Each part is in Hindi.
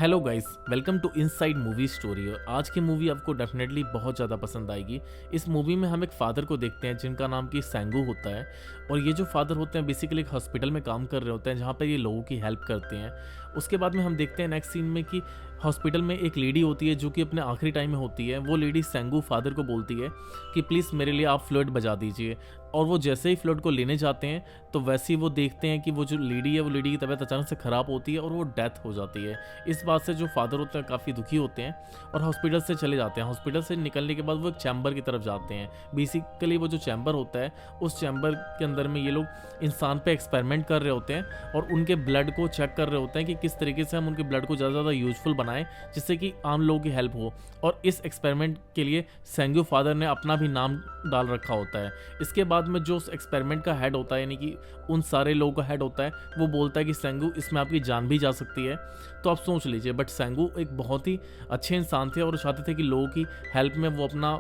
Hello guys, welcome to inside movie story. आज की मूवी आपको डेफिनेटली बहुत ज़्यादा पसंद आएगी। इस मूवी में हम एक फादर को देखते हैं जिनका नाम की सेंगू होता है। और ये जो फादर होते हैं बेसिकली एक हॉस्पिटल में काम कर रहे होते हैं जहाँ पर ये लोगों की हेल्प करते हैं। उसके बाद में हम देखते हैं नेक्स्ट सीन में कि हॉस्पिटल में एक लेडी होती है जो कि अपने आखिरी टाइम में होती है। वो लेडी सेंगू फादर को बोलती है कि प्लीज़ मेरे लिए आप फ्लूइड बजा दीजिए। और वो जैसे ही फ्लूइड को लेने जाते हैं तो वैसे ही वो देखते हैं कि वो जो लेडी है वो लेडी की तबीयत अचानक से ख़राब होती है और वो डेथ हो जाती है। इस बात से जो फादर होते हैं काफ़ी दुखी होते हैं और हॉस्पिटल से चले जाते हैं। हॉस्पिटल से निकलने के बाद वो एक चैम्बर की तरफ जाते हैं। बेसिकली वो जो चैम्बर होता है उस चैम्बर के अंदर में ये लोग इंसान पे एक्सपेरिमेंट कर रहे होते हैं और उनके ब्लड को चेक कर रहे होते हैं कि किस तरीके से हम उनके ब्लड को ज़्यादा ज़्यादा यूजफुल बनाएं जिससे कि आम लोगों की हेल्प हो। और इस एक्सपेरिमेंट के लिए सेंगू फादर ने अपना भी नाम डाल रखा होता है। इसके बाद में जो उस एक्सपेरिमेंट का हेड होता है यानी कि उन सारे लोगों का हेड होता है वो बोलता है कि सेंगू इसमें आपकी जान भी जा सकती है। तो आप सोच लीजिए, बट सेंगू एक बहुत ही अच्छे इंसान थे और चाहते थे कि लोगों की हेल्प में वो अपना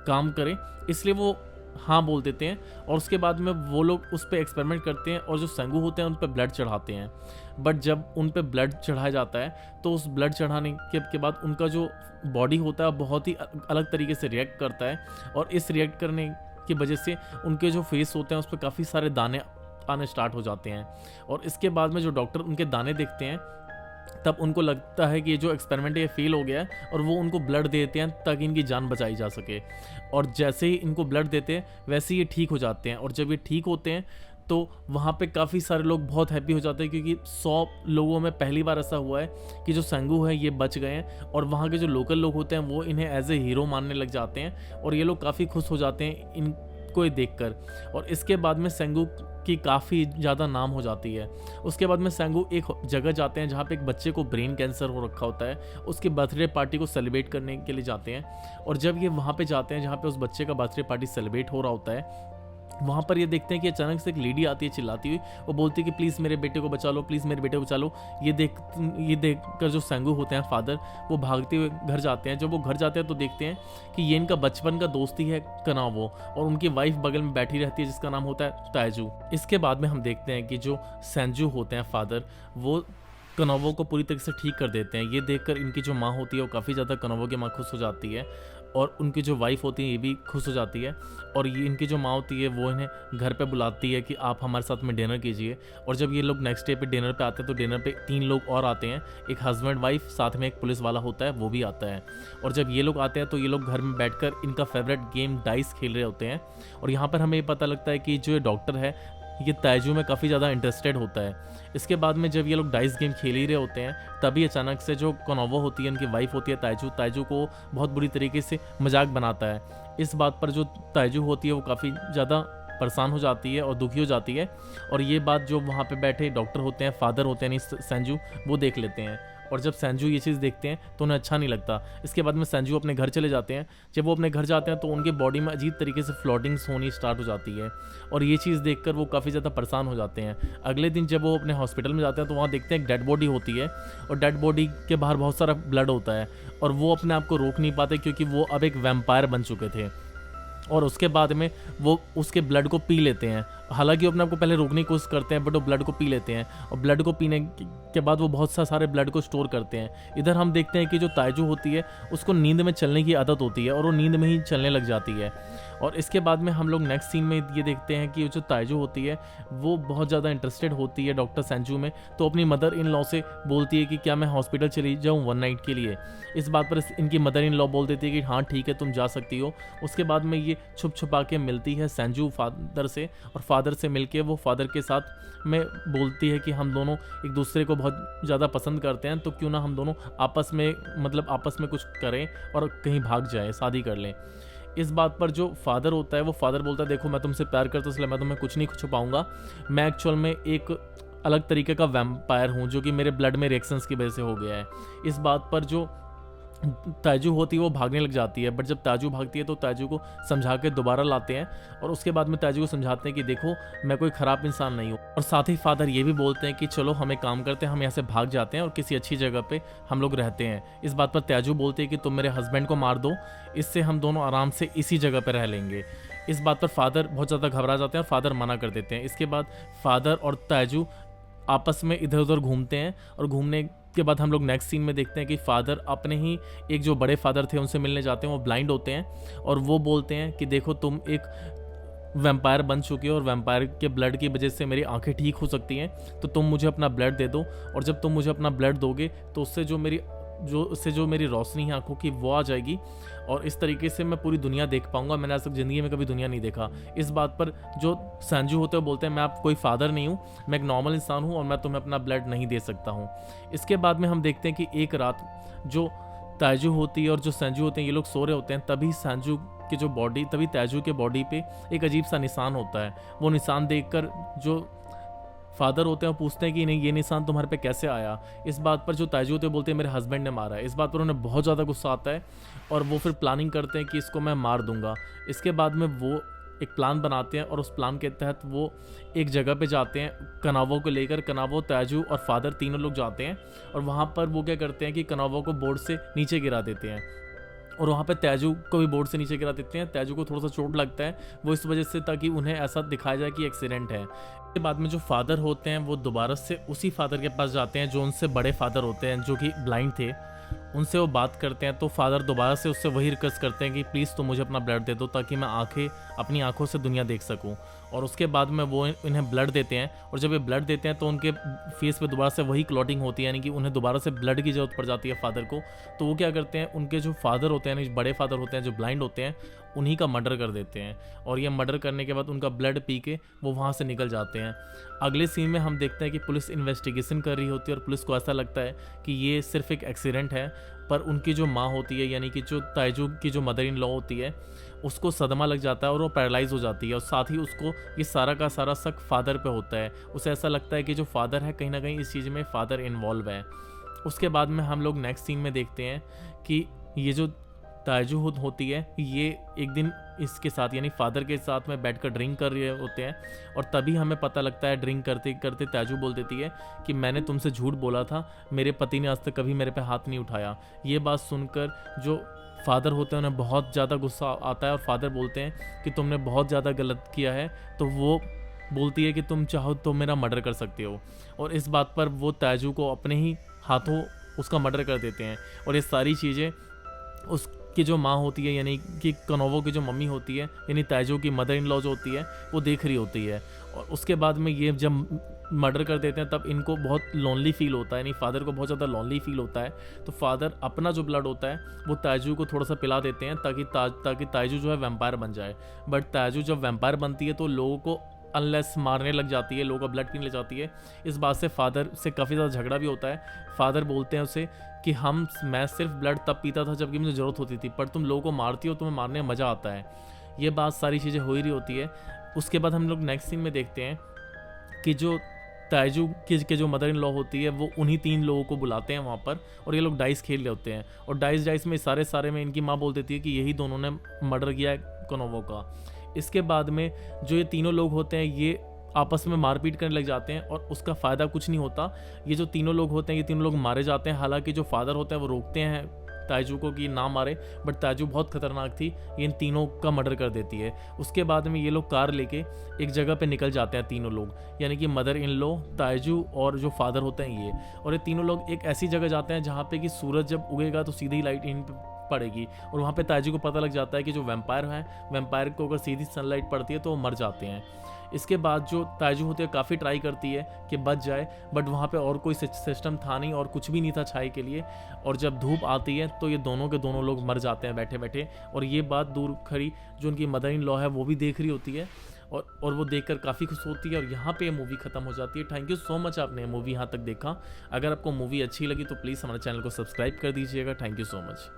काम करें, इसलिए वो हाँ बोल देते हैं। और उसके बाद में वो लोग उस पर एक्सपेरिमेंट करते हैं और जो सेंगू होते हैं उन पर ब्लड चढ़ाते हैं। बट जब उन पर ब्लड चढ़ाया जाता है तो उस ब्लड चढ़ाने के बाद उनका जो बॉडी होता है बहुत ही अलग तरीके से रिएक्ट करता है। और इस रिएक्ट करने की वजह से उनके जो फेस होते हैं उस पर काफ़ी सारे दाने आने स्टार्ट हो जाते हैं। और इसके बाद में जो डॉक्टर उनके दाने देखते हैं तब उनको लगता है कि ये जो एक्सपेरिमेंट है ये फेल हो गया है और वो उनको ब्लड देते हैं ताकि इनकी जान बचाई जा सके। और जैसे ही इनको ब्लड देते हैं वैसे ही ये ठीक हो जाते हैं। और जब ये ठीक होते हैं तो वहाँ पे काफ़ी सारे लोग बहुत हैप्पी हो जाते हैं क्योंकि 100 लोगों में पहली बार ऐसा हुआ है कि जो सेंगू है ये बच गए हैं। और वहाँ के जो लोकल लोग होते हैं वो इन्हें एज ए हीरो मानने लग जाते हैं और ये लोग काफ़ी खुश हो जाते हैं इनको ये देखकर। और इसके बाद में सेंगू की काफ़ी ज़्यादा नाम हो जाती है। उसके बाद में सेंगू एक जगह जाते हैं जहाँ पे एक बच्चे को ब्रेन कैंसर हो रखा होता है। उसकी बर्थडे पार्टी को सेलिब्रेट करने के लिए जाते हैं। और जब ये वहाँ पे जाते हैं जहाँ पे उस बच्चे का बर्थडे पार्टी सेलिब्रेट हो रहा होता है, वहाँ पर ये देखते हैं कि अचानक से एक लेडी आती है चिल्लाती हुई। वो बोलती है कि प्लीज़ मेरे बेटे को बचा लो, प्लीज़ मेरे बेटे को बचा लो। ये देख कर जो सेंगू होते हैं फादर वो भागते हुए घर जाते हैं। जब वो घर जाते हैं तो देखते हैं कि ये इनका बचपन का दोस्ती है कनावो और उनकी वाइफ बगल में बैठी रहती है जिसका नाम होता है ताइजू। इसके बाद में हम देखते हैं कि जो सेंजू होते हैं फादर वो कनावो को पूरी तरीके से ठीक कर देते हैं। ये देखकर इनकी जो माँ होती है वो काफ़ी ज़्यादा कनावो की माँ खुश हो जाती है और उनकी जो वाइफ होती है ये भी खुश हो जाती है। और ये इनकी जो माँ होती है वो इन्हें घर पे बुलाती है कि आप हमारे साथ में डिनर कीजिए। और जब ये लोग नेक्स्ट डे पे डिनर पे आते हैं तो डिनर पे 3 लोग और आते हैं, एक हस्बैंड वाइफ, साथ में एक पुलिस वाला होता है वो भी आता है। और जब ये लोग आते हैं तो ये लोग घर में बैठकर इनका फेवरेट गेम डाइस खेल रहे होते हैं। और यहाँ पर हमें ये पता लगता है कि जो ये डॉक्टर है ये ताइजू में काफ़ी ज़्यादा इंटरेस्टेड होता है। इसके बाद में जब ये लोग डाइस गेम खेल ही रहे होते हैं तभी अचानक से जो कनोवो होती है उनकी वाइफ होती है ताइजू को बहुत बुरी तरीके से मजाक बनाता है। इस बात पर जो ताइजू होती है वो काफ़ी ज़्यादा परेशान हो जाती है और दुखी हो जाती है। और ये बात जो वहाँ पे बैठे डॉक्टर होते हैं, फादर होते हैं यानी सेंजू, वो देख लेते हैं। और जब सेंजू ये चीज़ देखते हैं तो उन्हें अच्छा नहीं लगता। इसके बाद में सेंजू अपने घर चले जाते हैं। जब वो अपने घर जाते हैं तो उनके बॉडी में अजीब तरीके से फ्लोटिंग्स होनी स्टार्ट हो जाती है और ये चीज़ देखकर वो काफ़ी ज़्यादा परेशान हो जाते हैं। अगले दिन जब वो अपने हॉस्पिटल में जाते हैं तो वहाँ देखते हैं एक डेड बॉडी होती है और डेड बॉडी के बाहर बहुत सारा ब्लड होता है और वो अपने आप को रोक नहीं पाते क्योंकि वो अब एक वैम्पायर बन चुके थे। और उसके बाद में वो उसके ब्लड को पी लेते हैं। हालांकि वो अपने आप को पहले रोकने की कोशिश करते हैं बट वो ब्लड को पी लेते हैं और ब्लड को पीने के बाद वो बहुत सारे ब्लड को स्टोर करते हैं। इधर हम देखते हैं कि जो ताइजू होती है उसको नींद में चलने की आदत होती है और वो नींद में ही चलने लग जाती है। और इसके बाद में हम लोग नेक्स्ट सीन में ये देखते हैं कि जो ताइजू होती है वो बहुत ज़्यादा इंटरेस्टेड होती है डॉक्टर सेंजू में, तो अपनी मदर इन लॉ से बोलती है कि क्या मैं हॉस्पिटल चली जाऊँ 1 नाइट के लिए। इस बात पर इनकी मदर इन लॉ बोल देती है कि हाँ ठीक है तुम जा सकती हो। उसके बाद में ये छुप छुपा के मिलती है सेंजू फादर से और फादर से मिलके वो फादर के साथ में बोलती है कि हम दोनों एक दूसरे को बहुत ज़्यादा पसंद करते हैं तो क्यों ना हम दोनों आपस में कुछ करें और कहीं भाग जाए, शादी कर लें। इस बात पर जो फादर होता है वो फादर बोलता है देखो मैं तुमसे प्यार करता हूँ इसलिए मैं तुम्हें कुछ नहीं छुपाऊंगा। मैं एक्चुअल में एक अलग तरीके का वैम्पायर हूँ जो कि मेरे ब्लड में रिएक्शंस की वजह से हो गया है। इस बात पर जो ताजू होती है वो भागने लग जाती है बट जब ताजू भागती है तो ताजू को समझा के दोबारा लाते हैं और उसके बाद में ताजू को समझाते हैं कि देखो मैं कोई ख़राब इंसान नहीं हूँ। और साथ ही फादर ये भी बोलते हैं कि चलो हम एक काम करते हैं, हम यहाँ से भाग जाते हैं और किसी अच्छी जगह पे हम लोग रहते हैं। इस बात पर ताजू बोलते हैं कि तुम मेरे हस्बैंड को मार दो, इससे हम दोनों आराम से इसी जगह पर रह लेंगे। इस बात पर फादर बहुत ज़्यादा घबरा जाते हैं और फादर मना कर देते हैं। इसके बाद फादर और ताजू आपस में इधर उधर घूमते हैं, और घूमने के बाद हम लोग नेक्स्ट सीन में देखते हैं कि फादर अपने ही एक जो बड़े फादर थे उनसे मिलने जाते हैं। वो ब्लाइंड होते हैं और वो बोलते हैं कि देखो तुम एक वैम्पायर बन चुके हो और वैम्पायर के ब्लड की वजह से मेरी आंखें ठीक हो सकती हैं, तो तुम मुझे अपना ब्लड दे दो, और जब तुम मुझे अपना ब्लड दोगे तो उससे जो मेरी रोशनी है आंखों की वो आ जाएगी, और इस तरीके से मैं पूरी दुनिया देख पाऊंगा। मैंने आज तक ज़िंदगी में कभी दुनिया नहीं देखा। इस बात पर जो संजू होते हैं बोलते हैं मैं आप कोई फादर नहीं हूँ, मैं एक नॉर्मल इंसान हूँ और मैं तुम्हें अपना ब्लड नहीं दे सकता हूँ। इसके बाद में हम देखते हैं कि एक रात जो ताइजू होती है और जो संजू होते हैं ये लोग सो रहे होते हैं, तभी संजू की जो बॉडी, तभी ताइजू के बॉडी पे एक अजीब सा निशान होता है। वो निशान देखकर जो फादर होते हैं वो पूछते हैं कि नहीं ये निशान तुम्हारे पे कैसे आया। इस बात पर जो ताइजू होते हैं बोलते हैं मेरे हस्बैंड ने मारा है। इस बात पर उन्हें बहुत ज़्यादा गुस्सा आता है और वो फिर प्लानिंग करते हैं कि इसको मैं मार दूंगा। इसके बाद में वो एक प्लान बनाते हैं और उस प्लान के तहत वो एक जगह पे जाते हैं कनावो को लेकर। कनावो, ताइजू और फादर तीनों लोग जाते हैं और वहाँ पर वो क्या करते हैं कि कनावो को बोर्ड से नीचे गिरा देते हैं, और वहाँ पे ताइजू को भी बोर्ड से नीचे गिरा देते हैं। ताइजू को थोड़ा सा चोट लगता है, वो इस वजह से ताकि उन्हें ऐसा दिखाया जाए कि एक्सीडेंट है। इसके बाद में जो फादर होते हैं वो दोबारा से उसी फादर के पास जाते हैं जो उनसे बड़े फादर होते हैं, जो कि ब्लाइंड थे। उनसे वो बात करते हैं तो फादर दोबारा से उससे वही रिक्वेस्ट करते हैं कि प्लीज़ तुम मुझे अपना ब्लड दे दो ताकि मैं अपनी आंखों से दुनिया देख सकूं। और उसके बाद में वो इन्हें ब्लड देते हैं, और जब ये ब्लड देते हैं तो उनके फेस पे दोबारा से वही क्लॉटिंग होती है, यानी कि उन्हें दोबारा से ब्लड की ज़रूरत पड़ जाती है फादर को। तो वो क्या करते हैं, उनके जो फादर होते हैं, यानी बड़े फादर होते हैं जो ब्लाइंड होते हैं, उन्हीं का मर्डर कर देते हैं। और ये मर्डर करने के बाद उनका ब्लड पी के वो वहाँ से निकल जाते हैं। अगले सीन में हम देखते हैं कि पुलिस इन्वेस्टिगेशन कर रही होती है और पुलिस को ऐसा लगता है कि ये सिर्फ एक एक्सीडेंट है, पर उनकी जो माँ होती है, यानी कि जो ताइजू की जो मदर इन लॉ होती है, उसको सदमा लग जाता है और वो पैरालाइज हो जाती है, और साथ ही उसको ये सारा का सारा शक फादर पे होता है। उसे ऐसा लगता है कि जो फादर है कहीं ना कहीं इस चीज़ में फादर इन्वॉल्व है। उसके बाद में हम लोग नेक्स्ट सीन में देखते हैं कि ये जो ताइजू होती है ये एक दिन इसके साथ यानी फादर के साथ में बैठकर ड्रिंक कर रहे होते हैं, और तभी हमें पता लगता है ड्रिंक करते करते ताइजू बोल देती है कि मैंने तुमसे झूठ बोला था, मेरे पति ने आज तक कभी मेरे पे हाथ नहीं उठाया। ये बात सुनकर जो फादर होते हैं उन्हें बहुत ज़्यादा गुस्सा आता है और फादर बोलते हैं कि तुमने बहुत ज़्यादा गलत किया है। तो वो बोलती है कि तुम चाहो तो मेरा मर्डर कर सकते हो, और इस बात पर वो ताइजू को अपने ही हाथों उसका मर्डर कर देते हैं। और ये सारी चीज़ें उसकी जो माँ होती है, यानी कि कनोवो की जो मम्मी होती है, यानी ताइजू की मदर इन लॉ जो होती है, वो देख रही होती है। और उसके बाद में ये जब मर्डर कर देते हैं तब इनको बहुत लोनली फील होता है, यानी फादर को बहुत ज़्यादा लोनली फील होता है। तो फादर अपना जो ब्लड होता है वो ताइजू को थोड़ा सा पिला देते हैं ताकि ताइजू जो है वैम्पायर बन जाए। बट ताइजू जब वैम्पायर बनती है तो लोगों को अनलेस मारने लग जाती है, लोगों का ब्लड पीने लग जाती है। इस बात से फादर से काफ़ी ज़्यादा झगड़ा भी होता है। फादर बोलते हैं उसे कि मैं सिर्फ ब्लड तब पीता था जबकि मुझे ज़रूरत होती थी, पर तुम लोगों को मारती हो, तुम्हें मारने में मज़ा आता है। ये बात सारी चीज़ें हो ही रही होती है। उसके बाद हम लोग नेक्स्ट सीन में देखते हैं कि जो ताइजू के जो मदर इन लॉ होती है वो उन्हीं 3 लोगों को बुलाते हैं वहाँ पर, और ये लोग डाइस खेल रहे होते हैं। और डाइस में सारे में इनकी माँ बोल देती है कि यही दोनों ने मर्डर किया है कनोवो का। इसके बाद में जो ये तीनों लोग होते हैं ये आपस में मारपीट करने लग जाते हैं, और उसका फ़ायदा कुछ नहीं होता। ये जो तीनों लोग होते हैं ये तीनों लोग मारे जाते हैं। हालांकि जो फादर होते हैं वो रोकते हैं ताइजू को कि ना मारे, बट ताइजू बहुत खतरनाक थी, ये इन तीनों का मर्डर कर देती है। उसके बाद में ये लोग कार लेके एक जगह पे निकल जाते हैं तीनों लोग, यानी कि मदर इन लॉ, ताइजू और जो फादर होते हैं ये। और ये तीनों लोग एक ऐसी जगह जाते हैं जहाँ पे कि सूरज जब उगेगा तो सीधी लाइट इन पड़ेगी, और वहाँ पे ताइजू को पता लग जाता है कि जो वैम्पायर है, वैम्पायर को अगर सीधी सनलाइट पड़ती है तो वो मर जाते हैं। इसके बाद जो ताइजू होती है काफ़ी ट्राई करती है कि बच जाए, बट वहाँ पे और कोई सिस्टम था नहीं और कुछ भी नहीं था छाई के लिए। और जब धूप आती है तो ये दोनों के दोनों लोग मर जाते हैं बैठे बैठे। और ये बात दूर खड़ी जो उनकी मदर इन लॉ है वो भी देख रही होती है, और वो देखकर काफ़ी खुश होती है। और यहाँ पे मूवी ख़त्म हो जाती है। थैंक यू सो मच, आपने मूवी यहाँ तक देखा। अगर आपको मूवी अच्छी लगी तो प्लीज़ हमारे चैनल को सब्सक्राइब कर दीजिएगा। Thank you so much.